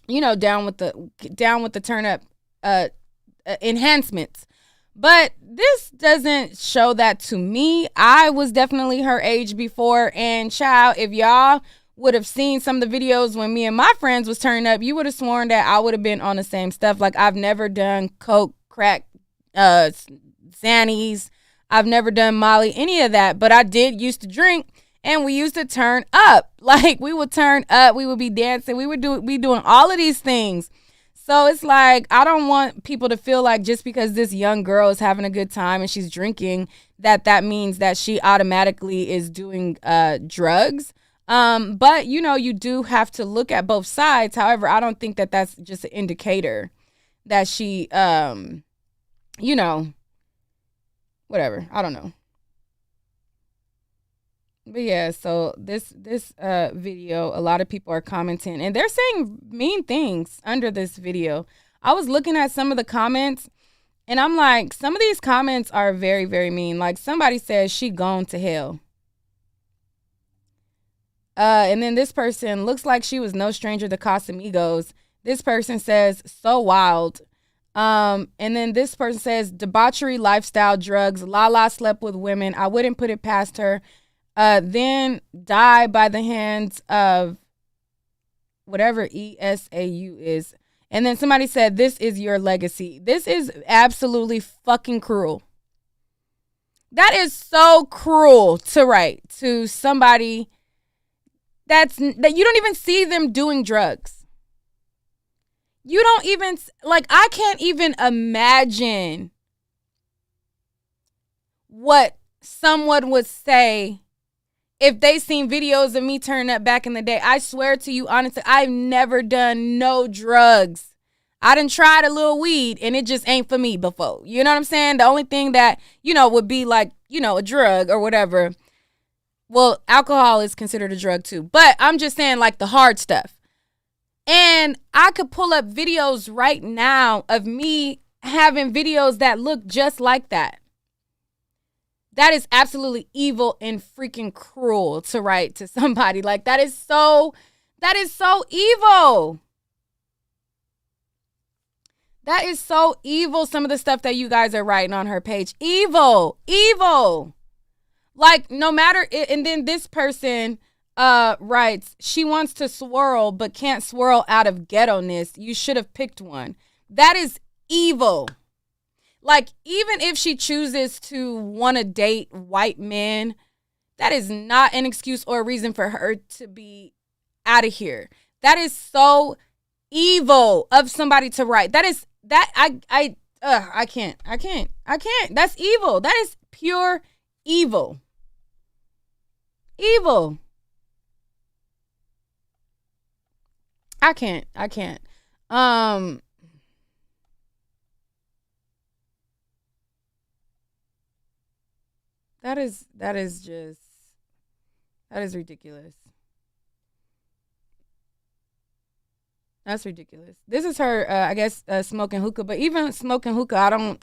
you know, down with the turn up enhancements. But this doesn't show that to me. I was definitely her age before, and child, if y'all would have seen some of the videos when me and my friends was turning up, you would have sworn that I would have been on the same stuff. Like, I've never done coke, crack, Xannies. I've never done Molly, any of that, but I did used to drink. And we used to turn up. Like, we would turn up. We would be dancing. We would be doing all of these things. So it's like, I don't want people to feel like just because this young girl is having a good time and she's drinking, that means that she automatically is doing drugs. But, you know, you do have to look at both sides. However, I don't think that that's just an indicator that she, you know, whatever. I don't know. But yeah, so this video, a lot of people are commenting and they're saying mean things under this video. I was looking at some of the comments and I'm like, some of these comments are very, very mean. Like, somebody says she gone to hell. And then this person looks like she was no stranger to Casamigos. This person says, so wild. And then this person says, debauchery, lifestyle, drugs. Lala slept with women. I wouldn't put it past her. Then die by the hands of whatever ESAU is. And then somebody said, this is your legacy. This is absolutely fucking cruel. That is so cruel to write to somebody that you don't even see them doing drugs. You don't even, like, I can't even imagine what someone would say if they seen videos of me turning up back in the day. I swear to you, honestly, I've never done no drugs. I done tried a little weed and it just ain't for me before. You know what I'm saying? The only thing that, you know, would be like, you know, a drug or whatever. Well, alcohol is considered a drug too. But I'm just saying, like, the hard stuff. And I could pull up videos right now of me having videos that look just like that. That is absolutely evil and freaking cruel to write to somebody. Like, that is so evil. That is so evil, some of the stuff that you guys are writing on her page. Evil. Like, no matter, and then this person writes, she wants to swirl but can't swirl out of ghetto-ness. You should have picked one. That is evil. Like, even if she chooses to want to date white men, that is not an excuse or a reason for her to be out of here. That is so evil of somebody to write. That is, that, I can't. That's evil. That is pure evil. Evil. I can't. That is ridiculous. That's ridiculous. This is her, I guess, smoking hookah. But even smoking hookah, I don't.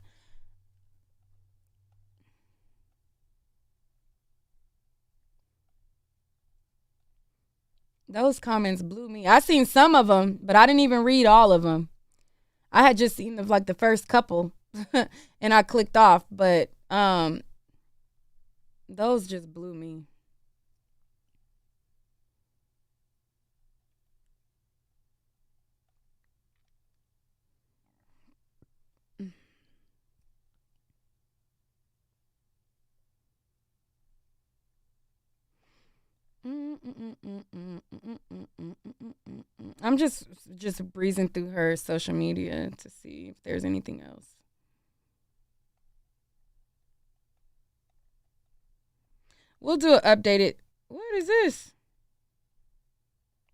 Those comments blew me. I seen some of them, but I didn't even read all of them. I had just seen like the first couple, and I clicked off. But those just blew me. I'm just breezing through her social media to see if there's anything else. We'll do an updated. What is this?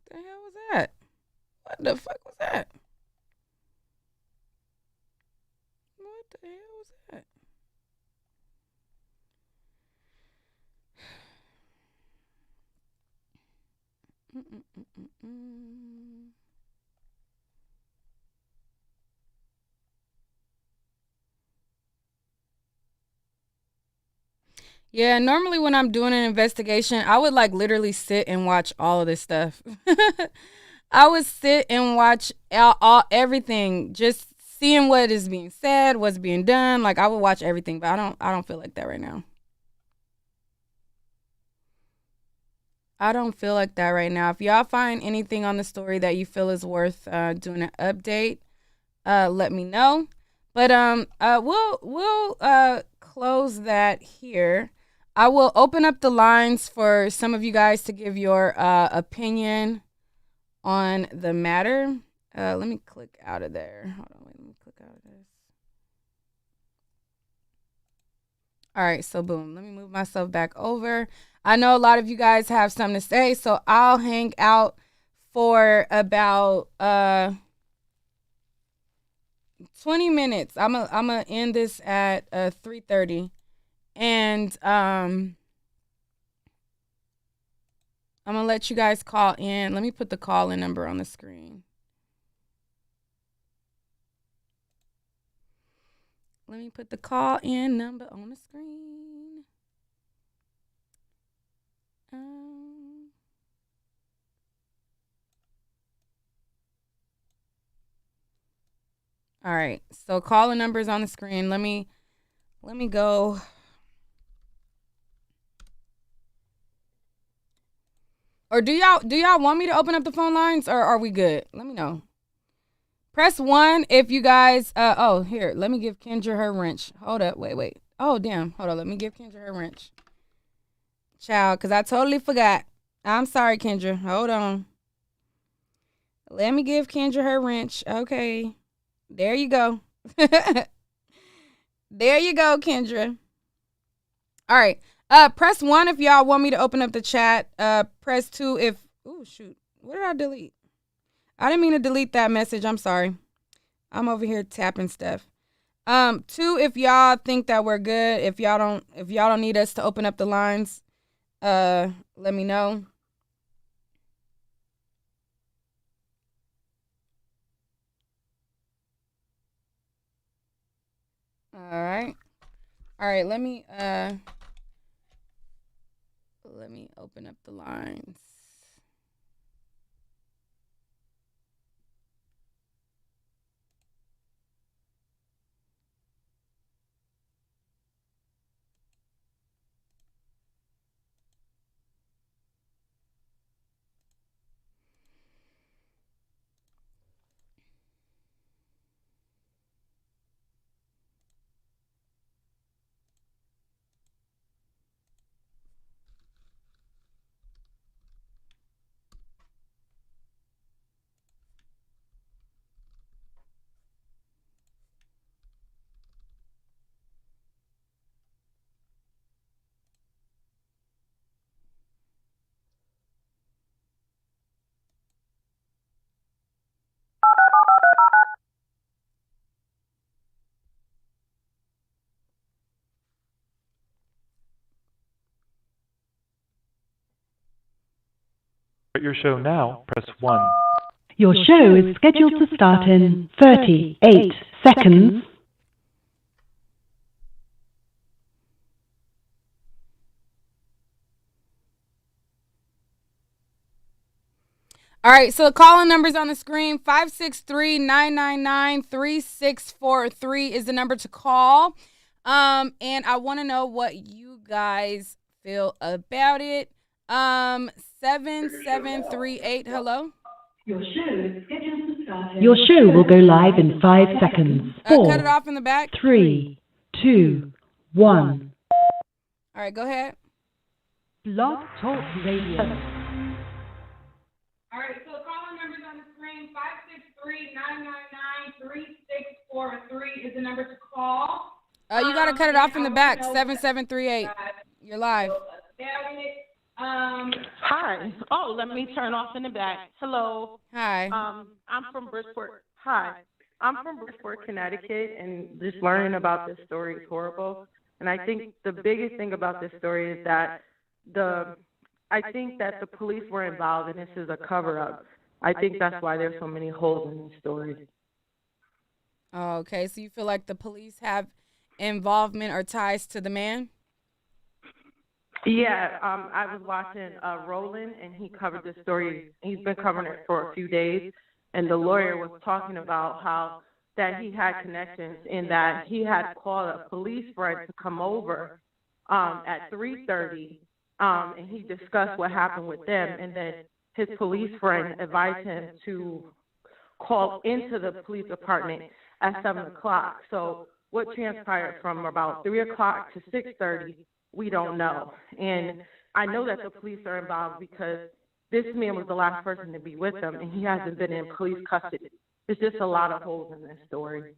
What the hell was that? What the fuck was that? What the hell was that? Yeah, normally when I'm doing an investigation, I would like literally sit and watch all of this stuff. I would sit and watch everything, just seeing what is being said, what's being done. Like I would watch everything, but I don't feel like that right now. I don't feel like that right now. If y'all find anything on the story that you feel is worth doing an update, let me know. But we'll close that here. I will open up the lines for some of you guys to give your opinion on the matter. Let me click out of there. Hold on, let me click out of this. All right, so boom. Let me move myself back over. I know a lot of you guys have something to say, so I'll hang out for about 20 minutes. I'm gonna end this at 3:30, and I'm gonna let you guys call in. Let me put the call-in number on the screen. Let me put the call-in number on the screen. All right, so call-in number is on the screen. Let me go. Or do y'all want me to open up the phone lines, or are we good? Let me know. Press 1 if you guys. Oh, here. Let me give Kendra her wrench. Hold up. Wait. Oh, damn. Hold on. Let me give Kendra her wrench. Child, because I totally forgot. I'm sorry, Kendra. Hold on. Let me give Kendra her wrench. Okay. There you go. There you go, Kendra. All right. Press 1 if y'all want me to open up the chat. Press 2 if... Oh, shoot. What did I delete? I didn't mean to delete that message. I'm sorry. I'm over here tapping stuff. 2 if y'all think that we're good. If y'all don't need us to open up the lines, let me know. All right, let me open up the lines. Start your show now, press 1. Your show is scheduled to start in 38 seconds. All right, so the call-in number's on the screen. 563-999-3643 is the number to call. And I want to know what you guys feel about it. 7738, hello? Your show will go live in 5 seconds. 4, cut it off in the back. 3, 2, 1. All right, go ahead. Blog Talk Radio. All right, so the call-in number's on the screen, 563-999-3643 is the number to call. You got to cut it off in the back, 7738. You're live. Hi. Oh, let me turn off in the back. Hello. Hi. I'm from Bridgeport. Hi. I'm from Bridgeport, Connecticut, and just learning about this story is horrible. And I think the biggest thing about this story is that I think that the police were involved, and this is a cover-up. I think that's why there's so many holes in this story. Oh, okay, so you feel like the police have involvement or ties to the man? Yeah, I was watching Roland, and he covered this story. He's been covering it for a few days, and the lawyer was talking about how that he had connections in that he had called a police friend to come over at 3:30, and he discussed what happened with them, and then his police friend advised him to call into the police department at 7 o'clock. So what transpired from about 3 o'clock to 6:30, we don't know. And I know that the police are involved because this man was the last person to be with them, and he hasn't been in police custody. There's just a lot of holes in this story.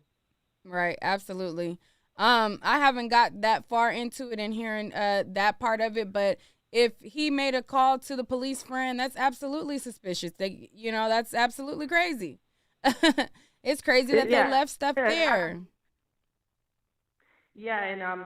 Right, absolutely. I haven't got that far into it and hearing that part of it, but if he made a call to the police friend, that's absolutely suspicious. That's absolutely crazy. It's crazy that they left stuff there. Yeah, and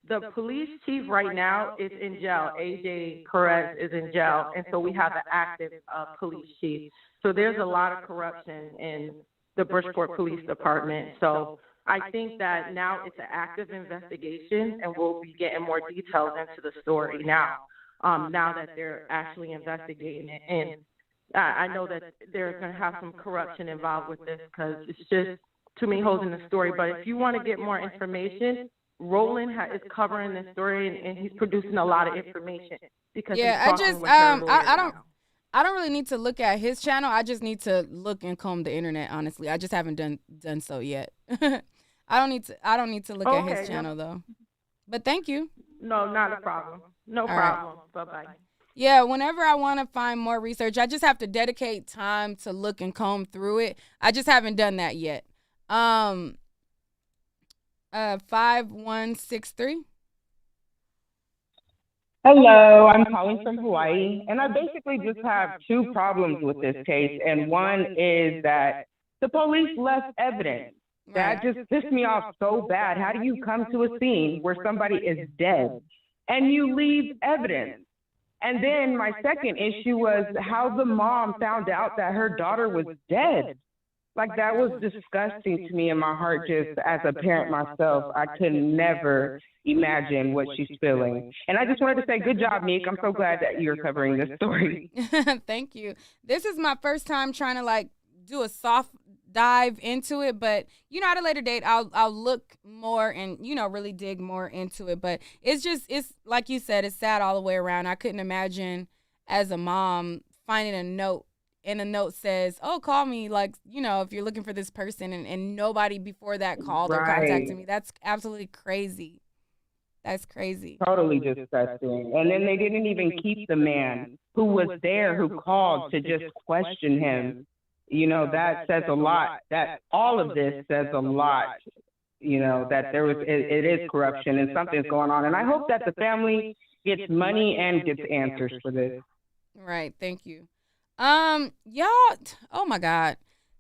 the police chief right now is in jail. AJ Perez is in jail, and so we have an active police chief. So there's a lot of corruption in the Bridgeport Police Department. So I think that now it's an active investigation, and we'll be getting more details into the story now. Now that they're actually investigating it, and I know that they're going to have some corruption involved with this because it's just too many holes in the story. But if you want to get more information, Roland is covering this story, and he's producing a lot of information because he's talking with her lawyer I don't really need to look at his channel. I just need to look and comb the internet. Honestly, I just haven't done so yet. I don't need to look at his channel though. But thank you. No, not a problem. No problem. Right. Bye-bye. Yeah, whenever I want to find more research, I just have to dedicate time to look and comb through it. I just haven't done that yet. 5163. Hello, I'm calling from Hawaii, and I basically just have two problems with this case, and one is that the police left evidence. That just pissed me off so bad. How do you come to a scene where somebody is dead and you leave evidence? And then my second issue was how the mom found out that her daughter was dead. Like, that was disgusting to me in my heart, just as a parent myself. I could never imagine what she's feeling. And I just wanted to say, good job, Nick. I'm so glad that you're covering this story. Thank you. This is my first time trying to, do a soft dive into it, but, at a later date, I'll look more and, really dig more into it. But it's like you said, it's sad all the way around. I couldn't imagine as a mom finding a note, and the note says, oh, call me, if you're looking for this person, and nobody before that called or contacted me. That's absolutely crazy. That's crazy. Totally disgusting. And then they didn't even keep the man who was there, who called to just question him. That says a lot. That all of this says a lot, that it is corruption and something's going on. And I hope that the family gets money and gets answers for this. Right. Thank you. Y'all, oh my God.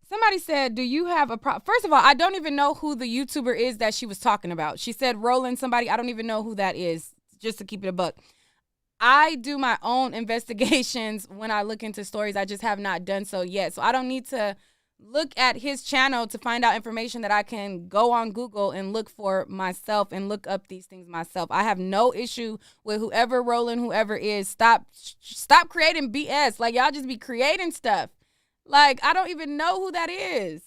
Somebody said, do you have a First of all, I don't even know who the YouTuber is that she was talking about. She said Roland somebody. I don't even know who that is, just to keep it a buck. I do my own investigations when I look into stories. I just have not done so yet. So I don't need to look at his channel to find out information that I can go on Google and look for myself and look up these things myself. I have no issue with whoever whoever is. Stop creating BS. Y'all just be creating stuff. I don't even know who that is.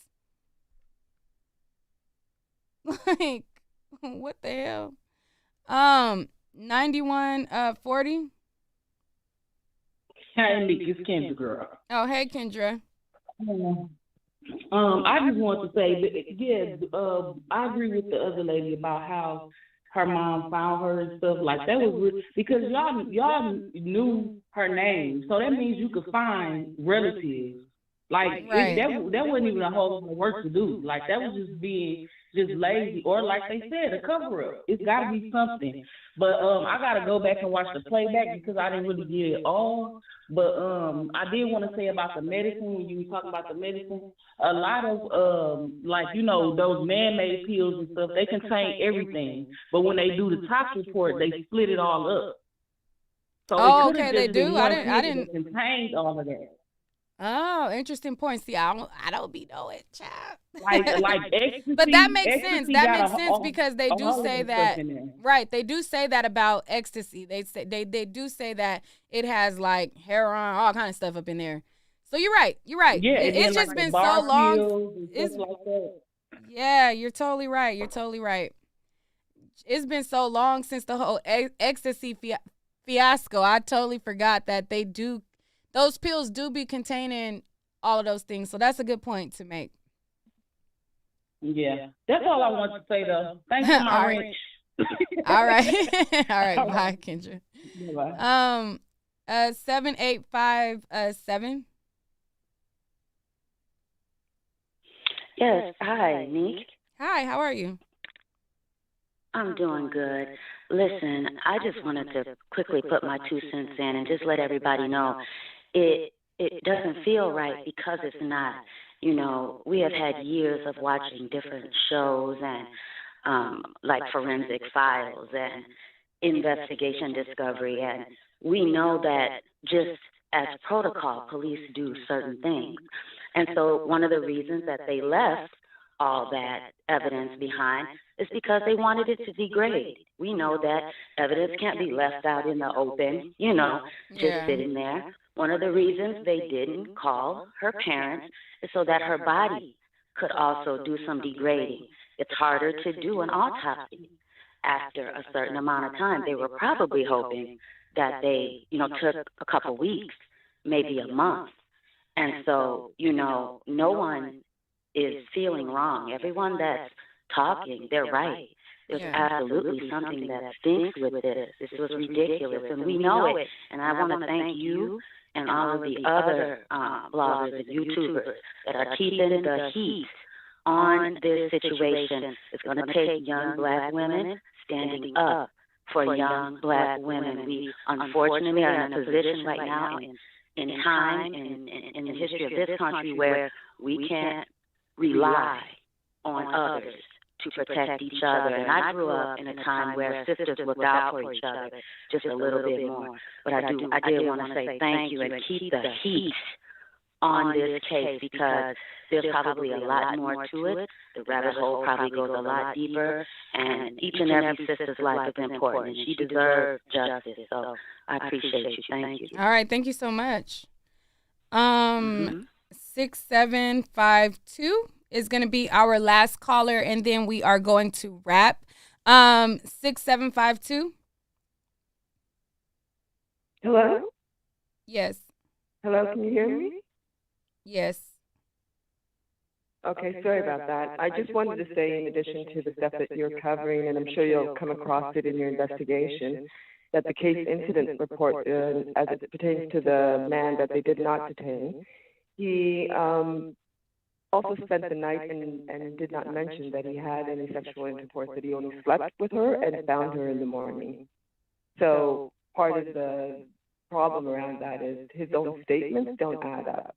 What the hell? 9140. Hey, Nick, it's Kendra, girl. Oh, hey, Kendra. I just want to say that, I agree with the other lady about how her mom found her and stuff. That was real, because y'all knew her name, so that means you could find relatives Like that wasn't even a whole lot of work to do. Like that was just being just lazy, or like they said, a cover up. It's got to be something. But I gotta go back and watch the playback because I didn't really get it all. But I did want to say about the medicine, when you were talking about the medicine, a lot of like, you know, those man-made pills and stuff, they contain everything. But when they do the tox report, they split it all up. So Oh, it could okay, have they just been do. one I pill didn't. that contained all of that. Oh, interesting point. See, I don't be knowing, child. Like ecstasy. But that makes sense. Ecstasy That got makes sense because they do all of say that that. stuff in there. Right, they do say that about ecstasy. They say they do say that it has like heroin, all kind of stuff up in there. So you're right. You're right. Yeah, It's just been so long. It's like that. Yeah, you're totally right. You're totally right. It's been so long since the whole ecstasy fiasco. I totally forgot that those pills do be containing all of those things. So that's a good point to make. Yeah, that's all I want to say though. Thanks for my wrench. All right. All right. Bye, Kendra. Bye. 7857. Yes. Hi, Nick. Hi. How are you? I'm doing good. Listen, I just wanted to quickly put my 2 cents in and just let everybody know it doesn't feel right because it's not. You know, we have had years of watching different shows and like Forensic Files and Investigation Discovery, and we know that just as protocol, police do certain things. And so one of the reasons that they left all that evidence behind is because they wanted it to degrade. We know that evidence can't be left out in the open, you know, just sitting there. One of the reasons they didn't call her parents is so that her body could also do some degrading. It's harder to do an autopsy after a certain amount of time. They were probably hoping that they, you know, took a couple weeks, maybe a month. And so, you know, no one is feeling wrong. Everyone that's talking, they're right. There's absolutely something that stinks with this. This was ridiculous, and we know it. And I want to thank you and all of the other bloggers and YouTubers that are keeping the heat on this situation. It's going to take young Black women standing up for young Black women. We unfortunately are in a position right now in time and in the history of this country where we can't rely on others to protect each other. And I grew up in a time where sisters looked out for each other just a little bit more. But I did want to say thank you and keep the heat on this case because there's probably a lot more to it. The rabbit hole probably goes a lot deeper, and each and every sister's life is important, and she deserves justice. So I appreciate you. Thank you. All right, thank you so much. 6752 is going to be our last caller, and then we are going to wrap. 6752. Hello? Yes. Hello, can you hear me? Yes. Okay, sorry about that. I just wanted to say, in addition to the stuff that you're covering, and I'm sure you'll come across it in your investigation, that the case incident report, as it pertains to the man that they did not detain, he also spent the night and did not mention that he had any sexual intercourse, that he only slept with her and found her in the morning. So part of the problem around that is his own statements don't add up.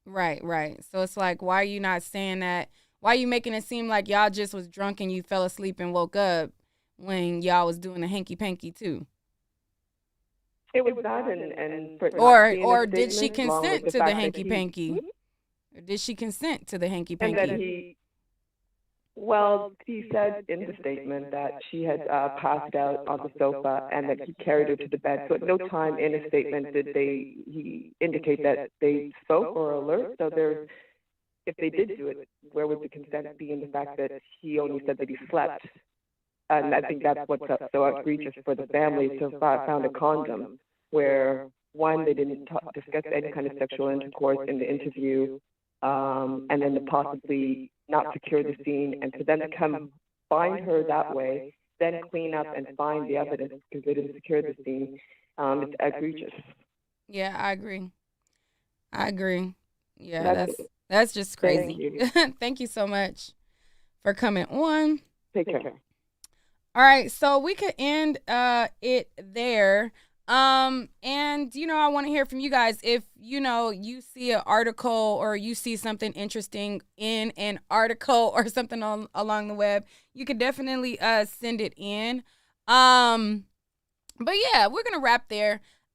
Right, right. So it's like, why are you not saying that? Why are you making it seem like y'all just was drunk and you fell asleep and woke up when y'all was doing the hanky-panky too? It was that, and or did she consent to the hanky-panky? Or did she consent to the hanky-panky? And that he said in the statement that she had passed out on the sofa and that he carried her to the bed. So at no time in his statement did he indicate that they spoke or alert. So if they did do it, where would the consent be in the fact that he only said that he slept? And I think that's what's so egregious for the family to have found a condom where, one, they didn't discuss any kind of sexual intercourse in the interview, and then to possibly not secure the scene, and for them to come find her that way, then clean up and find the evidence because they didn't secure the scene, it's egregious. Yeah, I agree. Yeah, that's just crazy. Thank you so much for coming on. Take care. All right, so we could end it there. And I want to hear from you guys. If you see an article or you see something interesting in an article or something along the web, you could definitely send it in. But yeah, we're gonna wrap there.